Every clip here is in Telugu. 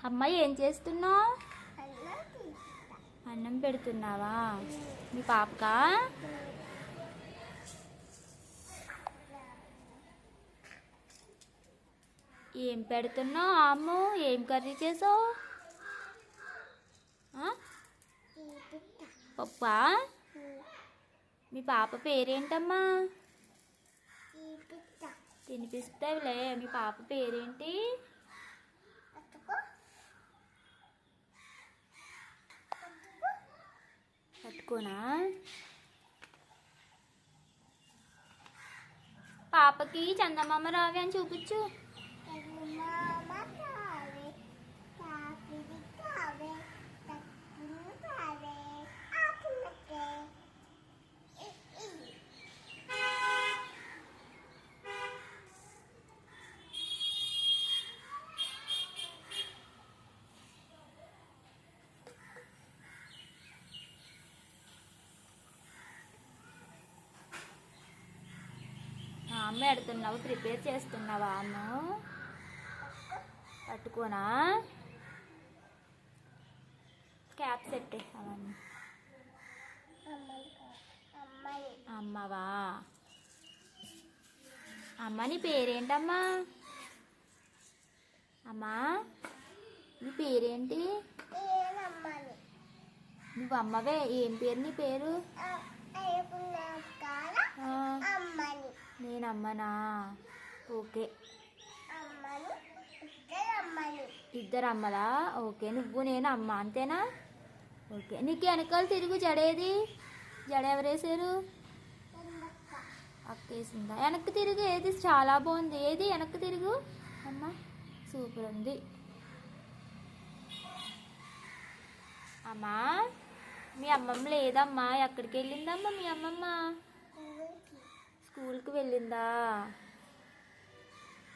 అమ్మాయి ఏం చేస్తున్నావు? అన్నం పెడుతున్నావా మీ పాపకా? ఏం పెడుతున్నావు? అమ్ము ఏం కర్రీ చేసావు? పప్పా? మీ పాప పేరేంటమ్మా? తినిపిస్తావులే. మీ పాప పేరేంటి? పట్టుకోనా? పాపకి చందమామ రావి అని చూపించు. అమ్మ ఎడుతున్నావు, ప్రిపేర్ చేస్తున్నావా? అమ్మ పట్టుకోనా? క్యాప్ సెట్ అవన్నీ. అమ్మవా? అమ్మ నీ పేరేంటమ్మా? అమ్మా నీ పేరేంటి? నువ్వు అమ్మవే. ఏం పేరు నీ పేరు? నేను అమ్మనా? ఓకే. ఇద్దరు అమ్మలా? ఓకే. నువ్వు నేను అమ్మ అంతేనా? ఓకే. నీకు వెనకాల తిరుగు. జడేది? జడ ఎవరేసారు? అక్కేసిందా? వెనక్కి తిరుగు. ఏది? చాలా బాగుంది. ఏది? వెనక్కి తిరుగు. అమ్మ సూపర్ ఉంది. అమ్మా మీ అమ్మమ్మ లేదమ్మా. ఎక్కడికి వెళ్ళిందమ్మా మీ అమ్మమ్మ? స్కూల్కి వెళ్ళిందా?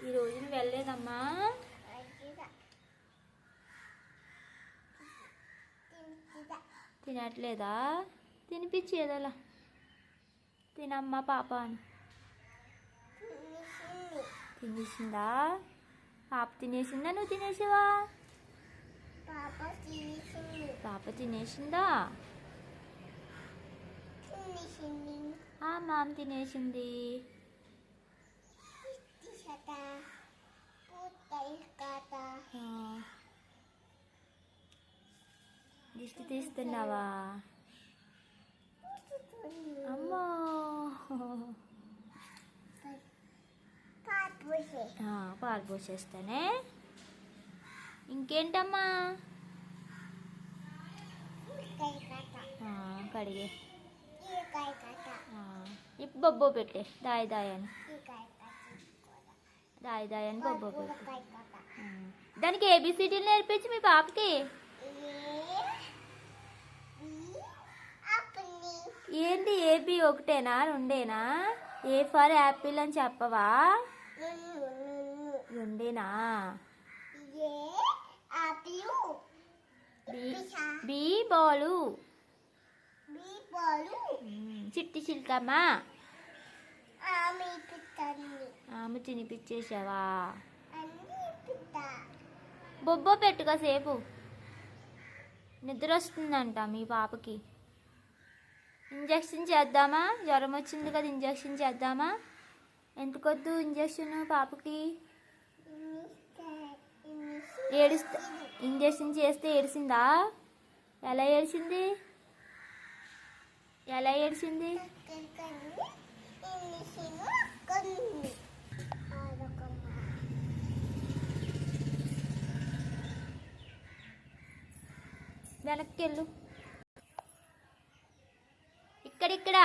ఈరోజు నువ్వు వెళ్ళలేదమ్మా? తినట్లేదా? తినిపించేదలా. తినమ్మా పాప అని. తినేసిందా? పాప తినేసిందా? నువ్వు తినేసావా? పాప తినేసిందా? మామ తినేసింది. దిష్టి తీస్తున్నావా? అమ్మో పాలు పోసేస్తానే. ఇంకేంటమ్మా? కడిగే. ఇప్పుడు బొబ్బో పెట్టే. దాయి దాయని బొబ్బో పెట్టే. దానికి ఏబిసిడీలు నేర్పించి మీ పాపకి. ఏంటి ఏబి? ఒకటేనా రెండేనా? ఏ ఫర్ యాపిల్ అని చెప్పవా? రెండేనా? బి బాలు. చిట్టి చిల్కమ్మా. ఆమె తినిపించేసావా? బొబ్బో పెట్టుగా సేపు. నిద్ర వస్తుందంట మీ పాపకి. ఇంజక్షన్ చేద్దామా? జ్వరం వచ్చింది కదా, ఇంజక్షన్ చేద్దామా? ఎందుకొద్దు ఇంజక్షన్ పాపకి? ఏడుస్తా. ఇంజక్షన్ చేస్తే ఏడిసిందా? ఎలా ఏడిసింది? ఎలా ఏడిసింది? వెనక్కి వెళ్ళు. ఇక్కడిక్కడ